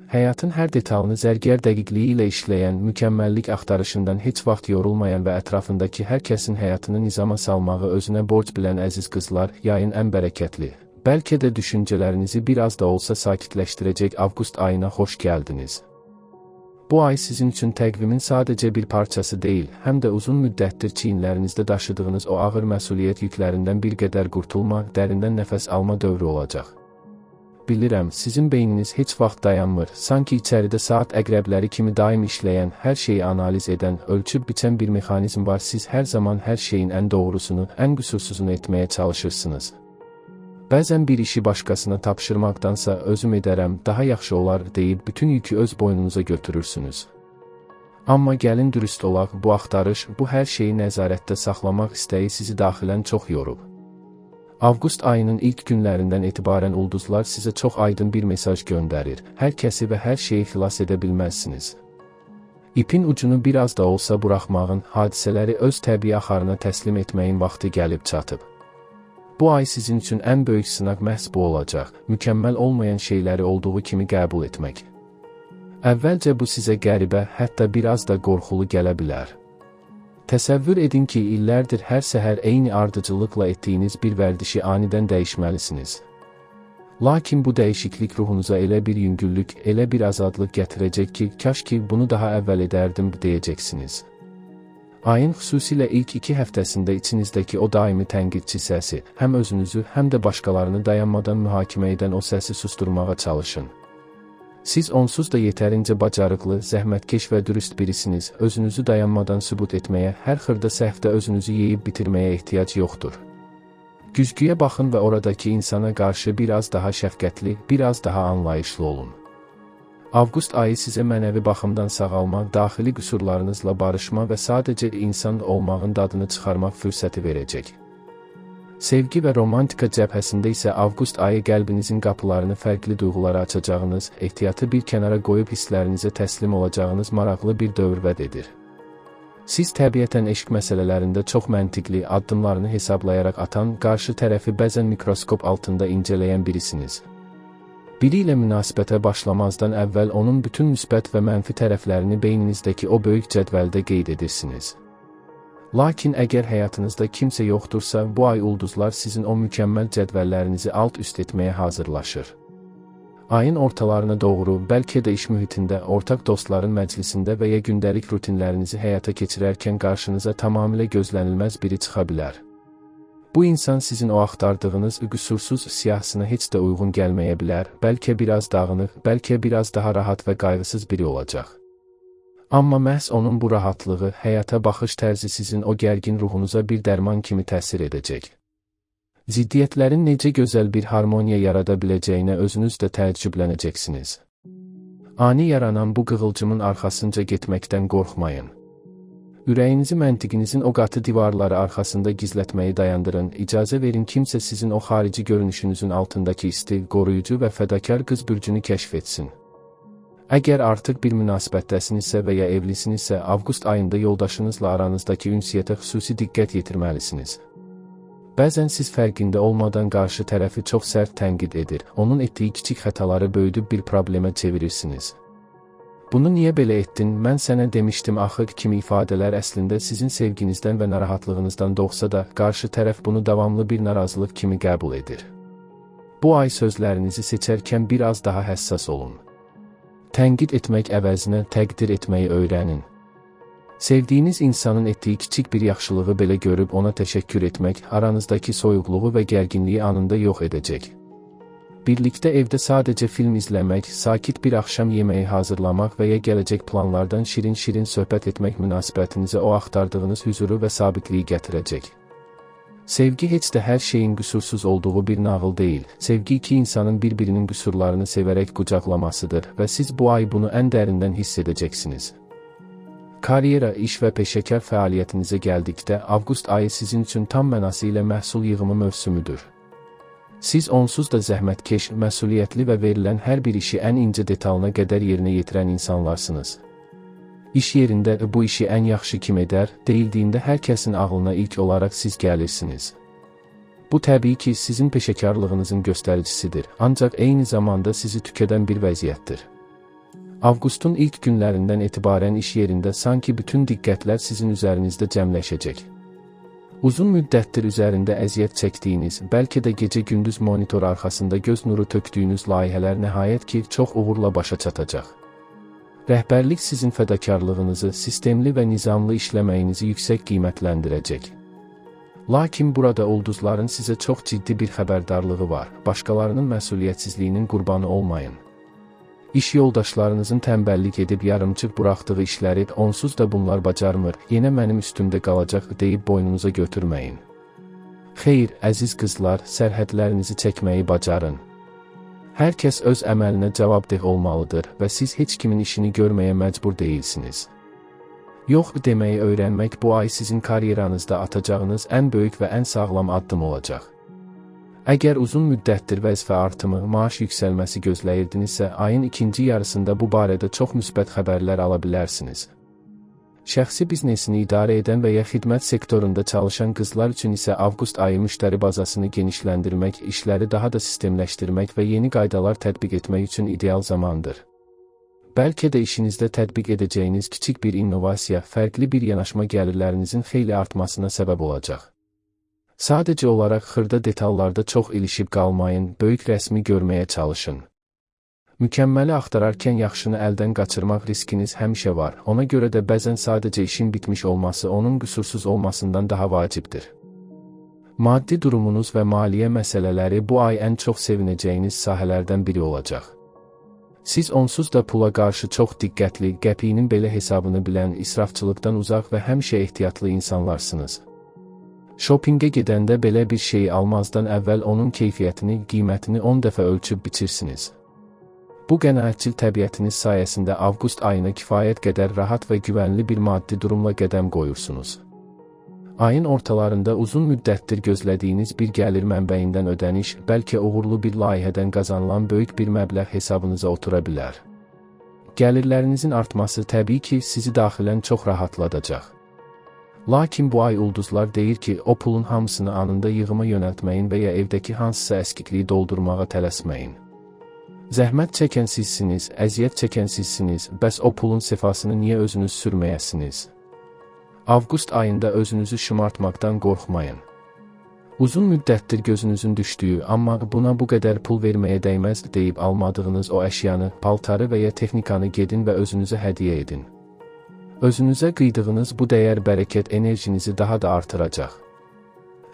Həyatın hər detalını zərgər dəqiqliyi ilə işləyən, mükəmməllik axtarışından heç vaxt yorulmayan və ətrafındakı hər kəsin həyatını nizama salmağı özünə borc bilən əziz qızlar, yayın ən bərəkətli, bəlkə də düşüncələrinizi biraz da olsa sakitləşdirəcək avqust ayına xoş gəldiniz. Bu ay sizin üçün təqvimin sadəcə bir parçası deyil, həm də uzun müddətdir çiyinlərinizdə daşıdığınız o ağır məsuliyyət yüklərindən bir qədər qurtulma, dərindən nəfəs alma dövrü olacaq. Bilirəm, sizin beyniniz heç vaxt dayanmır, sanki içəridə saat əqrəbləri kimi daim işləyən, hər şeyi analiz edən, ölçüb biçən bir mexanizm var. Siz hər zaman hər şeyin ən doğrusunu, ən qüsursuzunu etməyə çalışırsınız. Bəzən bir işi başqasına tapşırmaqdansa özüm edərəm, daha yaxşı olar deyib bütün yükü öz boynunuza götürürsünüz. Amma gəlin dürüst olaq, bu axtarış, bu hər şeyi nəzarətdə saxlamaq istəyi sizi daxilən çox yorub. Avqust ayının ilk günlərindən etibarən ulduzlar sizə çox aydın bir mesaj göndərir. Hər kəsi və hər şeyi xilas edə bilməzsiniz. İpin ucunu biraz da olsa buraxmağın, hadisələri öz təbii axarına təslim etməyin vaxtı gəlib çatıb. Bu ay sizin üçün ən böyük sınaq məhz bu olacaq, mükəmməl olmayan şeyləri olduğu kimi qəbul etmək. Əvvəlcə bu sizə qəribə, hətta biraz da qorxulu gələ bilər. Təsəvvür edin ki, illərdir hər səhər eyni ardıcıllıqla etdiyiniz bir vərdişi anidən dəyişməlisiniz. Lakin bu dəyişiklik ruhunuza elə bir yüngüllük, elə bir azadlıq gətirəcək ki, kaş ki bunu daha əvvəl edərdim deyəcəksiniz. Ayın xüsusilə ilk 2 həftəsində içinizdəki o daimi tənqidçi səsi, həm özünüzü, həm də başqalarını dayanmadan mühakimə edən o səsi susturmağa çalışın. Siz onsuz da yetərincə bacarıqlı, zəhmətkeş və dürüst birisiniz, özünüzü dayanmadan sübut etməyə, hər xırda səhvdə özünüzü yeyib bitirməyə ehtiyac yoxdur. Güzgüyə baxın və oradakı insana qarşı biraz daha şəfqətli, biraz daha anlayışlı olun. Avqust ayı sizə mənəvi baxımdan sağalma, daxili qüsurlarınızla barışma və sadəcə insan olmağın dadını çıxarmaq fürsəti verəcək. Sevgi və romantika cəbhəsində isə avqust ayı qəlbinizin qapılarını fərqli duyğulara açacağınız, ehtiyatı bir kənara qoyub hisslərinizə təslim olacağınız maraqlı bir dövrvəd edir. Siz təbiətən eşq məsələlərində çox məntiqli addımlarını hesablayaraq atan, qarşı tərəfi bəzən mikroskop altında incələyən birisiniz. Biri ilə münasibətə başlamazdan əvvəl onun bütün müsbət və mənfi tərəflərini beyninizdəki o böyük cədvəldə qeyd edirsiniz. Lakin əgər həyatınızda kimsə yoxdursa, bu ay ulduzlar sizin o mükəmməl cədvəllərinizi alt-üst etməyə hazırlaşır. Ayın ortalarına doğru, bəlkə də iş mühitində, ortaq dostların məclisində və ya gündəlik rutinlərinizi həyata keçirərkən qarşınıza tamamilə gözlənilməz biri çıxa bilər. Bu insan sizin o axtardığınız qüsursuz siyahısına heç də uyğun gəlməyə bilər, bəlkə biraz dağınıq, bəlkə biraz daha rahat və qayğısız biri olacaq. Amma məhz onun bu rahatlığı, həyata baxış tərzi sizin o gərgin ruhunuza bir dərman kimi təsir edəcək. Ziddiyyətlərin necə gözəl bir harmoniya yarada biləcəyinə özünüz də təəccüblənəcəksiniz. Ani yaranan bu qığılcımın arxasınca getməkdən qorxmayın. Ürəyinizi məntiqinizin o qatı divarları arxasında gizlətməyi dayandırın, icazə verin kimsə sizin o xarici görünüşünüzün altındakı isti, qoruyucu və fədakar qız bürcünü kəşf etsin. Əgər artıq bir münasibətdəsinizsə və ya evlisinizsə, avqust ayında yoldaşınızla aranızdakı ünsiyyətə xüsusi diqqət yetirməlisiniz. Bəzən siz fərqində olmadan qarşı tərəfi çox sərt tənqid edir, onun etdiyi kiçik xətaları böyüdüb bir problemə çevirirsiniz. Bunu niyə belə etdin, mən sənə demişdim axır kimi ifadələr əslində sizin sevginizdən və narahatlığınızdan doğsa da, qarşı tərəf bunu davamlı bir narazılıq kimi qəbul edir. Bu ay sözlərinizi seçərkən biraz daha həssas olun. Tənqid etmək əvəzinə təqdir etməyi öyrənin. Sevdiyiniz insanın etdiyi kiçik bir yaxşılığı belə görüb ona təşəkkür etmək, aranızdakı soyuqluğu və gərginliyi anında yox edəcək. Birlikdə evdə sadəcə film izləmək, sakit bir axşam yeməyi hazırlamaq və ya gələcək planlardan şirin-şirin söhbət etmək münasibətinizə o axtardığınız hüzuru və sabitliyi gətirəcək. Sevgi heç də hər şeyin qüsursuz olduğu bir nağıl deyil. Sevgi iki insanın bir-birinin qüsurlarını sevərək qucaqlamasıdır və siz bu ay bunu ən dərindən hiss edəcəksiniz. Karyera, iş və peşəkar fəaliyyətinizə gəldikdə, avqust ayı sizin üçün tam mənası ilə məhsul yığımı mövsümüdür. Siz onsuz da zəhmətkeş, məsuliyyətli və verilən hər bir işi ən incə detalına qədər yerinə yetirən insanlarsınız. İş yerində bu işi ən yaxşı kim edər, deyildiyində hər kəsin ağlına ilk olaraq siz gəlirsiniz. Bu təbii ki, sizin peşəkarlığınızın göstəricisidir, ancaq eyni zamanda sizi tükədən bir vəziyyətdir. Avqustun ilk günlərindən etibarən iş yerində sanki bütün diqqətlər sizin üzərinizdə cəmləşəcək. Uzun müddətdir üzərində əziyyət çəkdiyiniz, bəlkə də gecə-gündüz monitor arxasında göz nuru tökdüyünüz layihələr nəhayət ki, çox uğurla başa çatacaq. Rəhbərlik sizin fədakarlığınızı, sistemli və nizamlı işləməyinizi yüksək qiymətləndirəcək. Lakin burada ulduzların sizə çox ciddi bir xəbərdarlığı var. Başqalarının məsuliyyətsizliyinin qurbanı olmayın. İş yoldaşlarınızın tənbəllik edib yarımçıq buraxdığı işləri onsuz da bunlar bacarmır, yenə mənim üstümdə qalacaq deyib boynunuza götürməyin. Xeyr, əziz qızlar, sərhədlərinizi çəkməyi bacarın. Hər kəs öz əməlinə cavabdeh olmalıdır və siz heç kimin işini görməyə məcbur deyilsiniz. Yox deməyi öyrənmək bu ay sizin karyeranızda atacağınız ən böyük və ən sağlam addım olacaq. Əgər uzun müddətdir vəzifə artımı, maaş yüksəlməsi gözləyirdinizsə, ayın ikinci yarısında bu barədə çox müsbət xəbərlər ala bilərsiniz. Şəxsi biznesini idarə edən və ya xidmət sektorunda çalışan qızlar üçün isə avqust ayı müştəri bazasını genişləndirmək, işləri daha da sistemləşdirmək və yeni qaydalar tətbiq etmək üçün ideal zamandır. Bəlkə də işinizdə tətbiq edəcəyiniz kiçik bir innovasiya, fərqli bir yanaşma gəlirlərinizin xeyli artmasına səbəb olacaq. Sadəcə olaraq xırda detallarda çox ilişib qalmayın, böyük rəsmi görməyə çalışın. Mükəmməli axtararkən yaxşını əldən qaçırmaq riskiniz həmişə var, ona görə də bəzən sadəcə işin bitmiş olması onun qüsursuz olmasından daha vacibdir. Maddi durumunuz və maliyyə məsələləri bu ay ən çox sevinəcəyiniz sahələrdən biri olacaq. Siz onsuz da pula qarşı çox diqqətli, qəpiyinin belə hesabını bilən, israfçılıqdan uzaq və həmişə ehtiyatlı insanlarsınız. Şopinqə gedəndə belə bir şeyi almazdan əvvəl onun keyfiyyətini, qiymətini 10 dəfə ölçüb biçirsiniz. Bu qənaətçil təbiətiniz sayəsində avqust ayına kifayət qədər rahat və güvənli bir maddi durumla qədəm qoyursunuz. Ayın ortalarında uzun müddətdir gözlədiyiniz bir gəlir mənbəyindən ödəniş, bəlkə uğurlu bir layihədən qazanılan böyük bir məbləğ hesabınıza otura bilər. Gəlirlərinizin artması təbii ki, sizi daxilən çox rahatladacaq. Lakin bu ay ulduzlar deyir ki, o pulun hamısını anında yığıma yönəltməyin və ya evdəki hansısa əskikliyi doldurmağa tələsməyin. Zəhmət çəkən sizsiniz, əziyyət çəkən sizsiniz, bəs o pulun sefasını niyə özünüz sürməyəsiniz? Avqust ayında özünüzü şımartmaqdan qorxmayın. Uzun müddətdir gözünüzün düşdüyü, amma buna bu qədər pul verməyə dəyməz deyib almadığınız o əşyanı, paltarı və ya texnikanı gedin və özünüzə hədiyyə edin. Özünüzə qıydığınız bu dəyər bərəkət enerjinizi daha da artıracaq.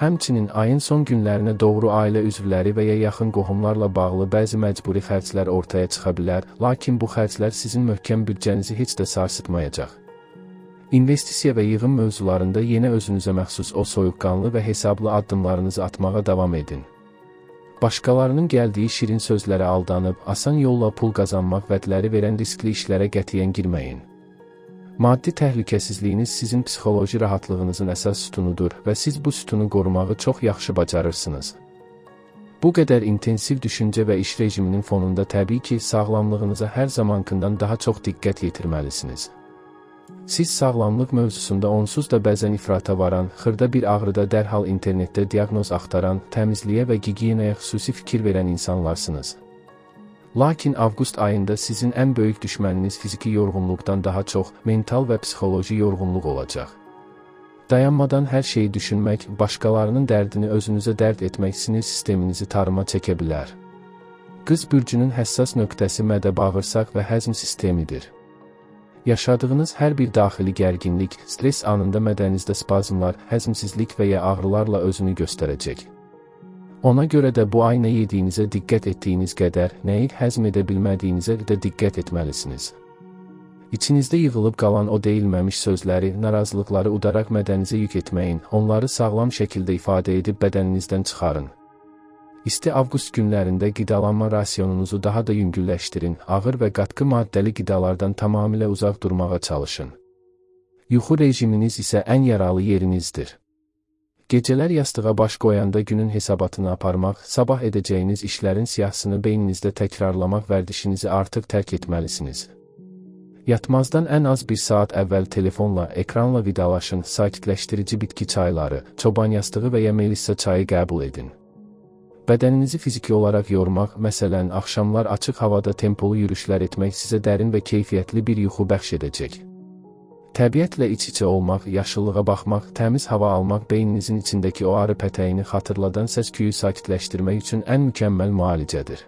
Həmçinin ayın son günlərinə doğru ailə üzvləri və ya yaxın qohumlarla bağlı bəzi məcburi xərclər ortaya çıxa bilər, lakin bu xərclər sizin möhkəm büdcənizi heç də sarsıtmayacaq. İnvestisiya və yığım mövzularında yenə özünüzə məxsus o soyuqqanlı və hesablı addımlarınızı atmağa davam edin. Başqalarının gəldiyi şirin sözlərə aldanıb, asan yolla pul qazanmaq vədləri verən riskli işlərə qətiyyən girməyin. Maddi təhlükəsizliyiniz sizin psixoloji rahatlığınızın əsas sütunudur və siz bu sütunu qorumağı çox yaxşı bacarırsınız. Bu qədər intensiv düşüncə və iş rejiminin fonunda təbii ki, sağlamlığınıza hər zamankından daha çox diqqət yetirməlisiniz. Siz sağlamlıq mövzusunda onsuz da bəzən ifrata varan, xırda bir ağrıda dərhal internetdə diaqnoz axtaran, təmizliyə və gigiyenaya xüsusi fikir verən insanlarsınız. Lakin avqust ayında sizin ən böyük düşməniniz fiziki yorğunluqdan daha çox mental və psixoloji yorğunluq olacaq. Dayanmadan hər şeyi düşünmək, başqalarının dərdini özünüzə dərd etmək sinir sisteminizi tarıma çəkə bilər. Qız bürcünün həssas nöqtəsi mədə-bağırsaq və həzm sistemidir. Yaşadığınız hər bir daxili gərginlik, stres anında mədənizdə spazmlar, həzmsizlik və ya ağrılarla özünü göstərəcək. Ona görə də bu ay nə yediyinizə diqqət etdiyiniz qədər, nəyi həzm edə bilmədiyinizə də diqqət etməlisiniz. İçinizdə yığılıb qalan o deyilməmiş sözləri, narazılıqları udaraq mədənizə yük etməyin, onları sağlam şəkildə ifadə edib bədəninizdən çıxarın. İsti avqust günlərində qidalanma rasionunuzu daha da yüngülləşdirin, ağır və qatqı maddəli qidalardan tamamilə uzaq durmağa çalışın. Yuxu rejiminiz isə ən yaralı yerinizdir. Gecələr yastığa baş qoyanda günün hesabatını aparmaq, sabah edəcəyiniz işlərin siyahısını beyninizdə təkrarlamaq vərdişinizi artıq tərk etməlisiniz. Yatmazdan ən az bir saat əvvəl telefonla, ekranla vidalaşın, sakitləşdirici bitki çayları, çoban yastığı və ya melissa çayı qəbul edin. Bədəninizi fiziki olaraq yormaq, məsələn, axşamlar açıq havada tempolu yürüşlər etmək sizə dərin və keyfiyyətli bir yuxu bəxş edəcək. Təbiətlə iç-içə olmaq, yaşıllığa baxmaq, təmiz hava almaq beyninizin içindəki o arı pətəyini xatırladan səs-küyü sakitləşdirmək üçün ən mükəmməl müalicədir.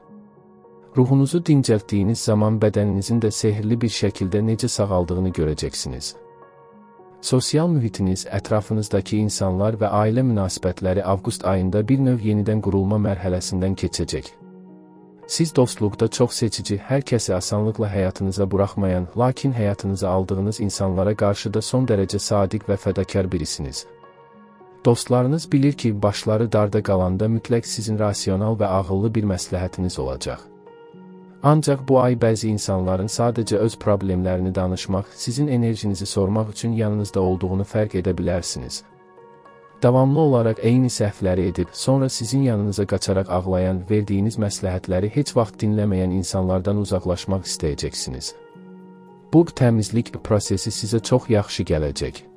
Ruhunuzu dincəltdiyiniz zaman bədəninizin də sehirli bir şəkildə necə sağaldığını görəcəksiniz. Sosial mühitiniz, ətrafınızdakı insanlar və ailə münasibətləri avqust ayında bir növ yenidən qurulma mərhələsindən keçəcək. Siz dostluqda çox seçici, hər kəsi asanlıqla həyatınıza buraxmayan, lakin həyatınıza aldığınız insanlara qarşı da son dərəcə sadiq və fədakar birisiniz. Dostlarınız bilir ki, başları darda qalanda mütləq sizin rasional və ağıllı bir məsləhətiniz olacaq. Ancaq bu ay bəzi insanların sadəcə öz problemlərini danışmaq, sizin enerjinizi sormaq üçün yanınızda olduğunu fərq edə bilərsiniz. Davamlı olaraq eyni səhvləri edib, sonra sizin yanınıza qaçaraq ağlayan, verdiyiniz məsləhətləri heç vaxt dinləməyən insanlardan uzaqlaşmaq istəyəcəksiniz. Bu təmizlik prosesi sizə çox yaxşı gələcək.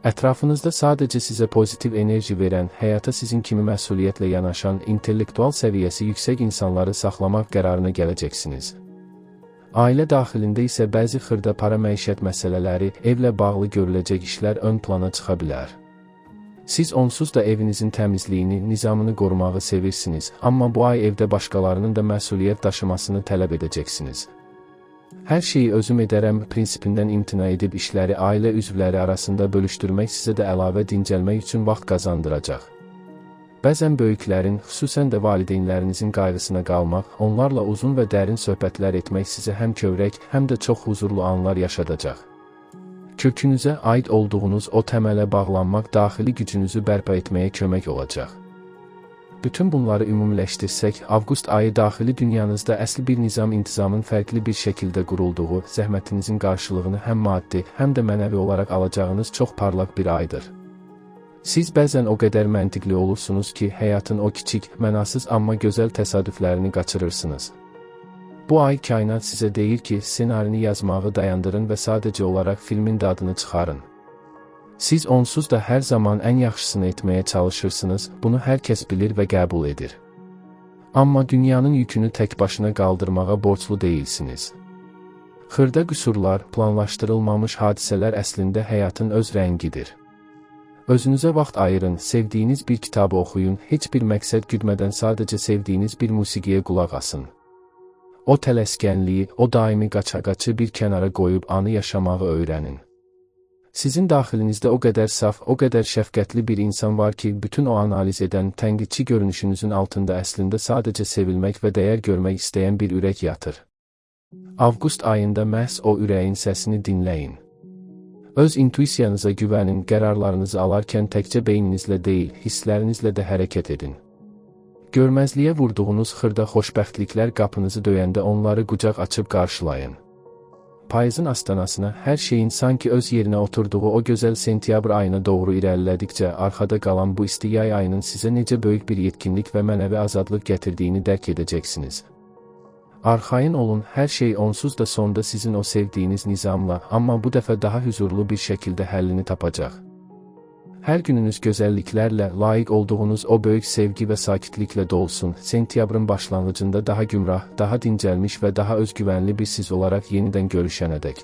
Ətrafınızda sadəcə sizə pozitiv enerji verən, həyata sizin kimi məsuliyyətlə yanaşan, intellektual səviyyəsi yüksək insanları saxlamaq qərarına gələcəksiniz. Ailə daxilində isə bəzi xırda para məişət məsələləri, evlə bağlı görüləcək işlər ön plana çıxa bilər. Siz onsuz da evinizin təmizliyini, nizamını qorumağı sevirsiniz, amma bu ay evdə başqalarının da məsuliyyət daşımasını tələb edəcəksiniz. Hər şeyi özüm edərəm prinsipindən imtina edib işləri ailə üzvləri arasında bölüşdürmək sizə də əlavə dincəlmək üçün vaxt qazandıracaq. Bəzən böyüklərin, xüsusən də valideynlərinizin qayğısına qalmaq, onlarla uzun və dərin söhbətlər etmək sizə həm kövrək, həm də çox huzurlu anlar yaşadacaq. Kökünüzə aid olduğunuz o təmələ bağlanmaq daxili gücünüzü bərpa etməyə kömək olacaq. Bütün bunları ümumiləşdirsək, avqust ayı daxili dünyanızda əsl bir nizam-intizamın fərqli bir şəkildə qurulduğu, zəhmətinizin qarşılığını həm maddi, həm də mənəvi olaraq alacağınız çox parlaq bir aydır. Siz bəzən o qədər məntiqli olursunuz ki, həyatın o kiçik, mənasız amma gözəl təsadüflərini qaçırırsınız. Bu ay kainat sizə deyir ki, ssenarini yazmağı dayandırın və sadəcə olaraq filmin dadını çıxarın. Siz onsuz da hər zaman ən yaxşısını etməyə çalışırsınız, bunu hər kəs bilir və qəbul edir. Amma dünyanın yükünü tək başına qaldırmağa borclu deyilsiniz. Xırda qüsurlar, planlaşdırılmamış hadisələr əslində həyatın öz rəngidir. Özünüzə vaxt ayırın, sevdiyiniz bir kitabı oxuyun, heç bir məqsəd güdmədən sadəcə sevdiyiniz bir musiqiyə qulaq asın. O tələskənliyi, o daimi qaça-qaçı bir kənara qoyub anı yaşamağı öyrənin. Sizin daxilinizdə o qədər saf, o qədər şəfqətli bir insan var ki, bütün o analiz edən, tənqidçi görünüşünüzün altında əslində sadəcə sevilmək və dəyər görmək istəyən bir ürək yatır. Avqust ayında məhz o ürəyin səsini dinləyin. Öz intuisiyanıza güvənin, qərarlarınızı alarkən təkcə beyninizlə deyil, hisslərinizlə də hərəkət edin. Görməzliyə vurduğunuz xırda xoşbəxtliklər qapınızı döyəndə onları qucaq açıb qarşılayın. Payızın astanasına, hər şeyin sanki öz yerinə oturduğu o gözəl sentyabr ayına doğru irəlilədikcə arxada qalan bu isti yay ayının sizə necə böyük bir yetkinlik və mənəvi azadlıq gətirdiyini dərk edəcəksiniz. Arxayın olun, hər şey onsuz da sonda sizin o sevdiyiniz nizamla, amma bu dəfə daha hüzurlu bir şəkildə həllini tapacaq. Hər gününüz gözəlliklərlə, layiq olduğunuz o böyük sevgi və sakitliklə dolsun, sentyabrın başlanğıcında daha gümrah, daha dincəlmiş və daha özgüvənli bir siz olaraq yenidən görüşənədək.